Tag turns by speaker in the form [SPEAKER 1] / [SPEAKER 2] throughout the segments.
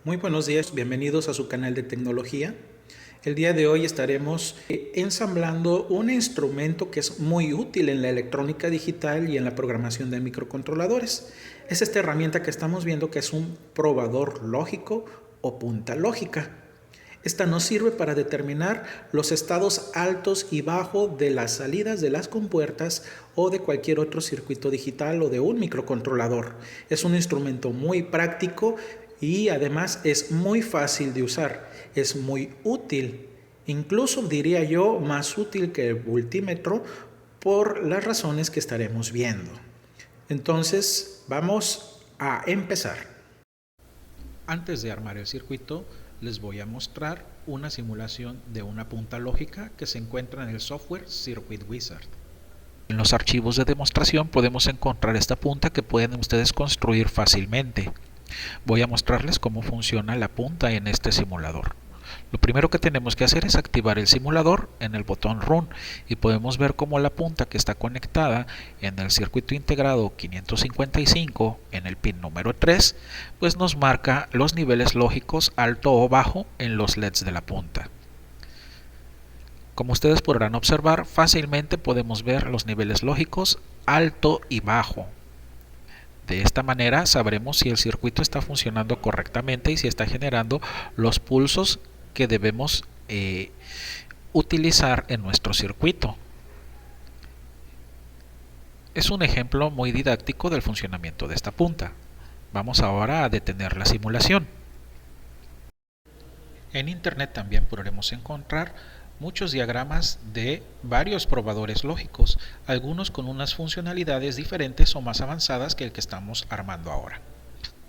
[SPEAKER 1] Muy buenos días, bienvenidos a su canal de tecnología. El día de hoy estaremos ensamblando un instrumento que es muy útil en la electrónica digital y en la programación de microcontroladores. Es esta herramienta que estamos viendo que es un probador lógico o punta lógica. Esta nos sirve para determinar los estados altos y bajos de las salidas de las compuertas o de cualquier otro circuito digital o de un microcontrolador. Es un instrumento muy práctico y además es muy fácil de usar, es muy útil, incluso diría yo más útil que el multímetro por las razones que estaremos viendo. Entonces vamos a empezar. Antes de armar el circuito, les voy a mostrar una simulación de una punta lógica que se encuentra en el software Circuit Wizard. En los archivos de demostración podemos encontrar esta punta que pueden ustedes construir fácilmente. Voy a mostrarles cómo funciona la punta en este simulador. Lo primero que tenemos que hacer es activar el simulador en el botón Run y podemos ver cómo la punta que está conectada en el circuito integrado 555 en el pin número 3 pues nos marca los niveles lógicos alto o bajo en los LEDs de la punta. Como ustedes podrán observar, fácilmente podemos ver los niveles lógicos alto y bajo. De esta manera sabremos si el circuito está funcionando correctamente y si está generando los pulsos que debemos utilizar en nuestro circuito. Es un ejemplo muy didáctico del funcionamiento de esta punta. Vamos ahora a detener la simulación. En Internet también podremos encontrar muchos diagramas de varios probadores lógicos, algunos con unas funcionalidades diferentes o más avanzadas que el que estamos armando ahora.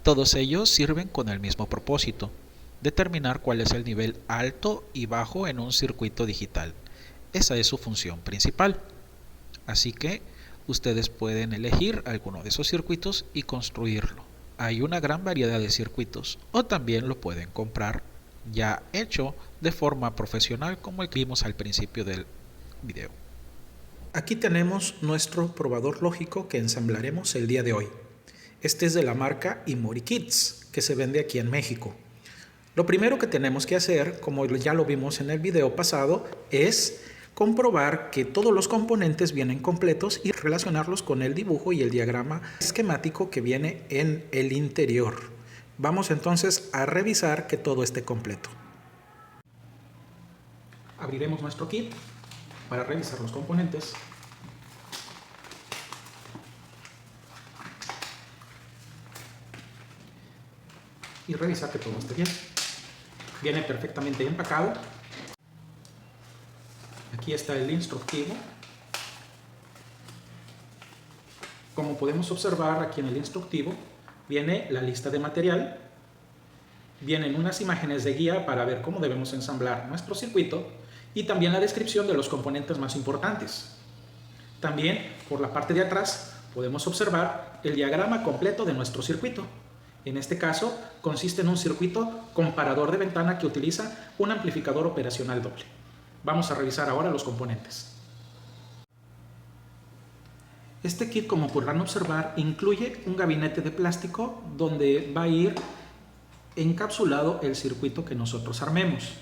[SPEAKER 1] Todos ellos sirven con el mismo propósito, determinar cuál es el nivel alto y bajo en un circuito digital. Esa es su función principal. Así que ustedes pueden elegir alguno de esos circuitos y construirlo. Hay una gran variedad de circuitos, o también lo pueden comprar ya hecho de forma profesional como el que vimos al principio del video. Aquí tenemos nuestro probador lógico que ensamblaremos el día de hoy. Este es de la marca Imori Kits, que se vende aquí en México. Lo primero que tenemos que hacer, como ya lo vimos en el video pasado, es comprobar que todos los componentes vienen completos y relacionarlos con el dibujo y el diagrama esquemático que viene en el interior. Vamos entonces a revisar que todo esté completo. Abriremos nuestro kit para revisar los componentes. Y revisar que todo esté bien. Viene perfectamente empacado. Aquí está el instructivo. Como podemos observar aquí en el instructivo, viene la lista de material, vienen unas imágenes de guía para ver cómo debemos ensamblar nuestro circuito y también la descripción de los componentes más importantes. También por la parte de atrás podemos observar el diagrama completo de nuestro circuito. En este caso consiste en un circuito comparador de ventana que utiliza un amplificador operacional doble. Vamos a revisar ahora los componentes. Este kit, como podrán observar, incluye un gabinete de plástico donde va a ir encapsulado el circuito que nosotros armemos.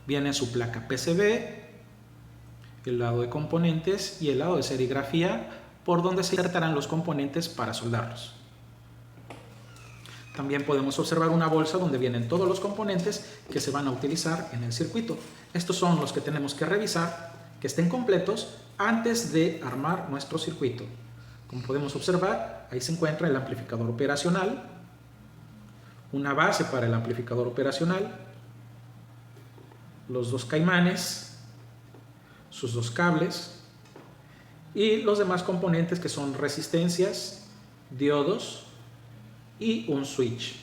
[SPEAKER 1] Viene su placa PCB, el lado de componentes y el lado de serigrafía por donde se insertarán los componentes para soldarlos. También podemos observar una bolsa donde vienen todos los componentes que se van a utilizar en el circuito. Estos son los que tenemos que revisar, que estén completos antes de armar nuestro circuito. Como podemos observar, ahí se encuentra el amplificador operacional, una base para el amplificador operacional, los dos caimanes, sus dos cables y los demás componentes que son resistencias, diodos y un switch.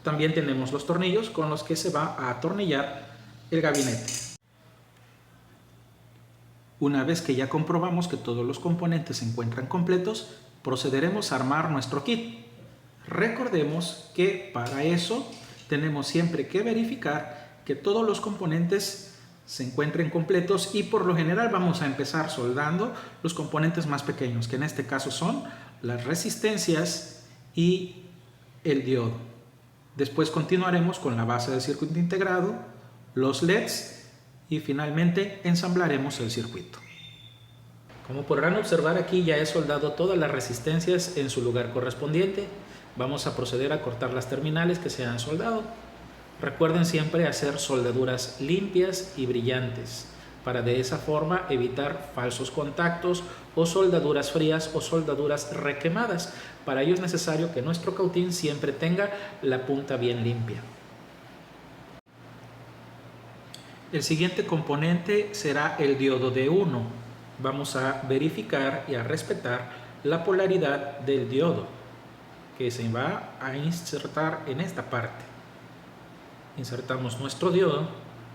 [SPEAKER 1] También tenemos los tornillos con los que se va a atornillar el gabinete. Una vez que ya comprobamos que todos los componentes se encuentran completos, procederemos a armar nuestro kit. Recordemos que para eso tenemos siempre que verificar que todos los componentes se encuentren completos y por lo general vamos a empezar soldando los componentes más pequeños, que en este caso son las resistencias y el diodo. Después continuaremos con la base del circuito integrado, los LEDs y finalmente ensamblaremos el circuito. Como podrán observar, aquí ya he soldado todas las resistencias en su lugar correspondiente. Vamos a proceder a cortar las terminales que se han soldado. Recuerden siempre hacer soldaduras limpias y brillantes para de esa forma evitar falsos contactos o soldaduras frías o soldaduras requemadas. Para ello es necesario que nuestro cautín siempre tenga la punta bien limpia. El siguiente componente será el diodo D1. Vamos a verificar y a respetar la polaridad del diodo que se va a insertar en esta parte. Insertamos nuestro diodo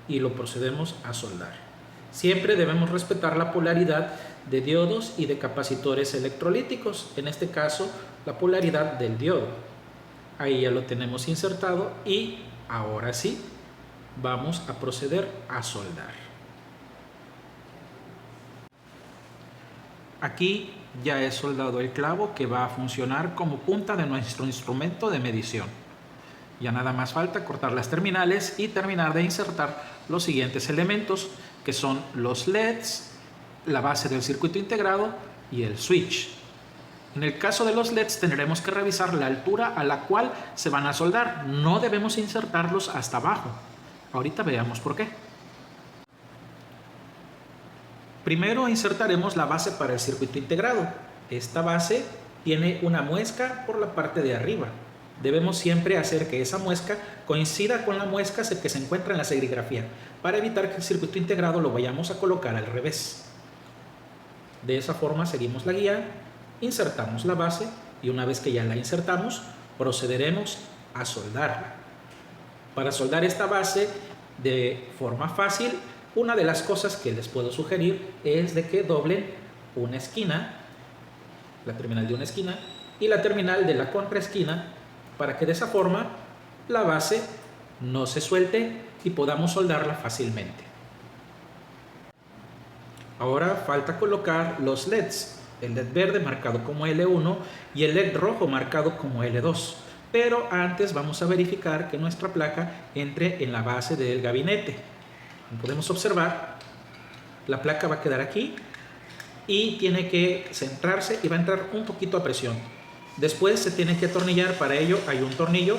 [SPEAKER 1] y lo procedemos a soldar. Siempre debemos respetar la polaridad de diodos y de capacitores electrolíticos, en este caso la polaridad del diodo. Ahí ya lo tenemos insertado y ahora sí vamos a proceder a soldar. Aquí ya he soldado el clavo que va a funcionar como punta de nuestro instrumento de medición. Ya nada más falta cortar las terminales y terminar de insertar los siguientes elementos, que son los LEDs, la base del circuito integrado y el switch. En el caso de los LEDs tendremos que revisar la altura a la cual se van a soldar. No debemos insertarlos hasta abajo. Ahorita veamos por qué. Primero insertaremos la base para el circuito integrado. Esta base tiene una muesca por la parte de arriba. Debemos siempre hacer que esa muesca coincida con la muesca que se encuentra en la serigrafía, para evitar que el circuito integrado lo vayamos a colocar al revés. De esa forma seguimos la guía, insertamos la base y una vez que ya la insertamos, procederemos a soldarla. Para soldar esta base de forma fácil, una de las cosas que les puedo sugerir es de que doblen una esquina, la terminal de una esquina y la terminal de la contraesquina, para que de esa forma la base no se suelte y podamos soldarla fácilmente. Ahora falta colocar los LEDs, el LED verde marcado como L1 y el LED rojo marcado como L2. Pero antes vamos a verificar que nuestra placa entre en la base del gabinete. Como podemos observar, la placa va a quedar aquí y tiene que centrarse y va a entrar un poquito a presión. Después se tiene que atornillar, para ello hay un tornillo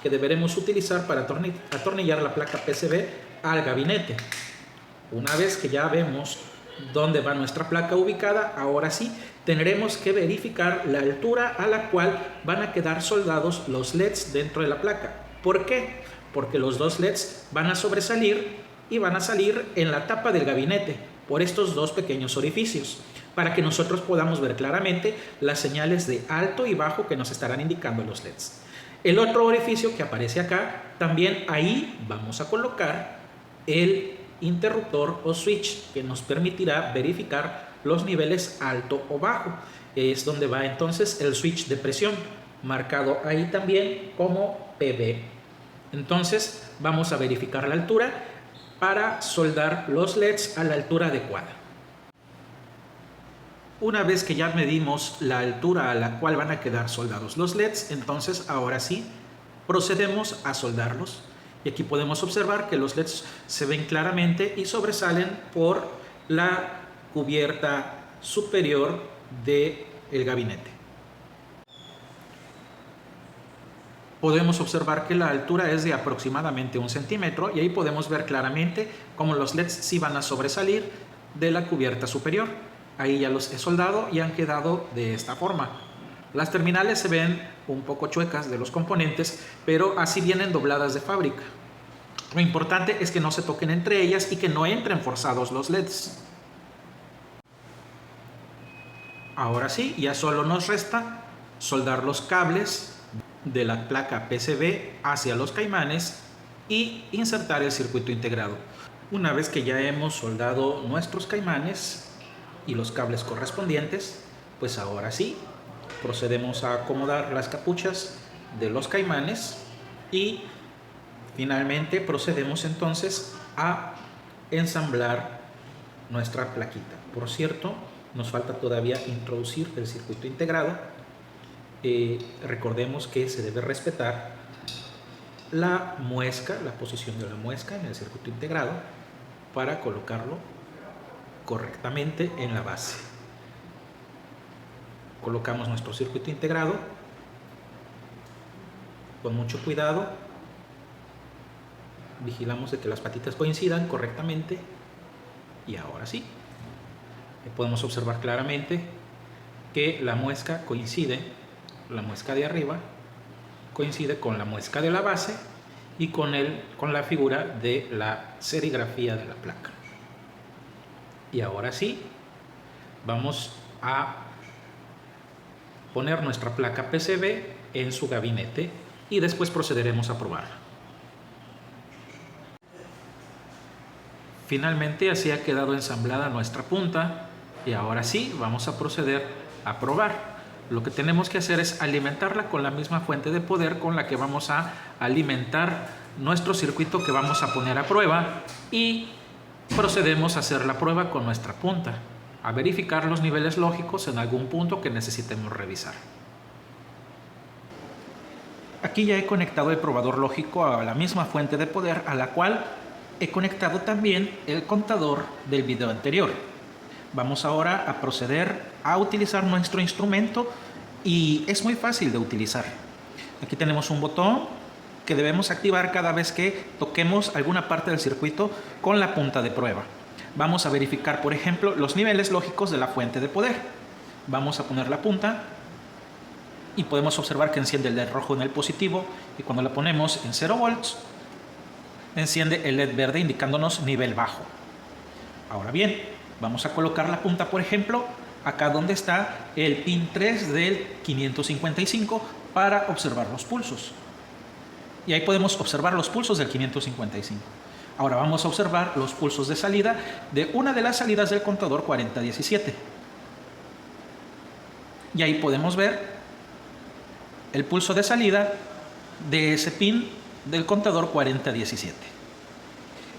[SPEAKER 1] que deberemos utilizar para atornillar la placa PCB al gabinete. Una vez que ya vemos dónde va nuestra placa ubicada, ahora sí tendremos que verificar la altura a la cual van a quedar soldados los LEDs dentro de la placa. ¿Por qué? Porque los dos LEDs van a sobresalir y van a salir en la tapa del gabinete por estos dos pequeños orificios, para que nosotros podamos ver claramente las señales de alto y bajo que nos estarán indicando los LEDs. El otro orificio que aparece acá, también ahí vamos a colocar el interruptor o switch que nos permitirá verificar los niveles alto o bajo. Es donde va entonces el switch de presión, marcado ahí también como PB. Entonces vamos a verificar la altura para soldar los LEDs a la altura adecuada. Una vez que ya medimos la altura a la cual van a quedar soldados los LEDs, entonces ahora sí procedemos a soldarlos. Y aquí podemos observar que los LEDs se ven claramente y sobresalen por la cubierta superior del gabinete. Podemos observar que la altura es de aproximadamente 1 centímetro y ahí podemos ver claramente cómo los LEDs sí van a sobresalir de la cubierta superior. Ahí ya los he soldado y han quedado de esta forma. Las terminales se ven un poco chuecas de los componentes, pero así vienen dobladas de fábrica. Lo importante es que no se toquen entre ellas y que no entren forzados los LEDs. Ahora sí, ya solo nos resta soldar los cables de la placa PCB hacia los caimanes y insertar el circuito integrado. Una vez que ya hemos soldado nuestros caimanes y los cables correspondientes, pues ahora sí procedemos a acomodar las capuchas de los caimanes y finalmente procedemos entonces a ensamblar nuestra plaquita. Por cierto, nos falta todavía introducir el circuito integrado. Recordemos que se debe respetar la muesca, la posición de la muesca en el circuito integrado para colocarlo correctamente en la base. Colocamos nuestro circuito integrado con mucho cuidado, vigilamos de que las patitas coincidan correctamente y ahora sí, podemos observar claramente que la muesca coincide, la muesca de arriba coincide con la muesca de la base y con la figura de la serigrafía de la placa. Y ahora sí, vamos a poner nuestra placa PCB en su gabinete y después procederemos a probarla. Finalmente así ha quedado ensamblada nuestra punta y ahora sí vamos a proceder a probar. Lo que tenemos que hacer es alimentarla con la misma fuente de poder con la que vamos a alimentar nuestro circuito que vamos a poner a prueba y procedemos a hacer la prueba con nuestra punta, a verificar los niveles lógicos en algún punto que necesitemos revisar. Aquí ya he conectado el probador lógico a la misma fuente de poder a la cual he conectado también el contador del video anterior. Vamos ahora a proceder a utilizar nuestro instrumento y es muy fácil de utilizar. Aquí tenemos un botón que debemos activar cada vez que toquemos alguna parte del circuito con la punta de prueba. Vamos a verificar, por ejemplo, los niveles lógicos de la fuente de poder. Vamos a poner la punta y podemos observar que enciende el LED rojo en el positivo y cuando la ponemos en 0 volts, enciende el LED verde indicándonos nivel bajo. Ahora bien, vamos a colocar la punta, por ejemplo, acá donde está el pin 3 del 555 para observar los pulsos. Y ahí podemos observar los pulsos del 555. Ahora vamos a observar los pulsos de salida de una de las salidas del contador 4017. Y ahí podemos ver el pulso de salida de ese pin del contador 4017.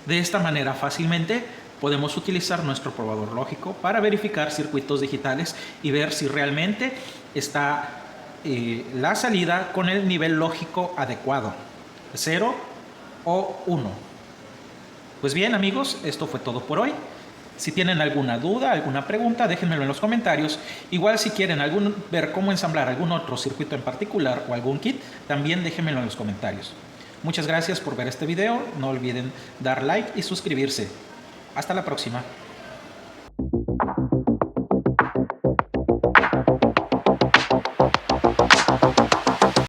[SPEAKER 1] De esta manera fácilmente podemos utilizar nuestro probador lógico para verificar circuitos digitales y ver si realmente está la salida con el nivel lógico adecuado, 0 o 1. Pues bien amigos, esto fue todo por hoy. Si tienen alguna duda, alguna pregunta, déjenmelo en los comentarios. Igual si quieren ver cómo ensamblar algún otro circuito en particular o algún kit, también déjenmelo en los comentarios. Muchas gracias por ver este video. No olviden dar like y suscribirse. Hasta la próxima.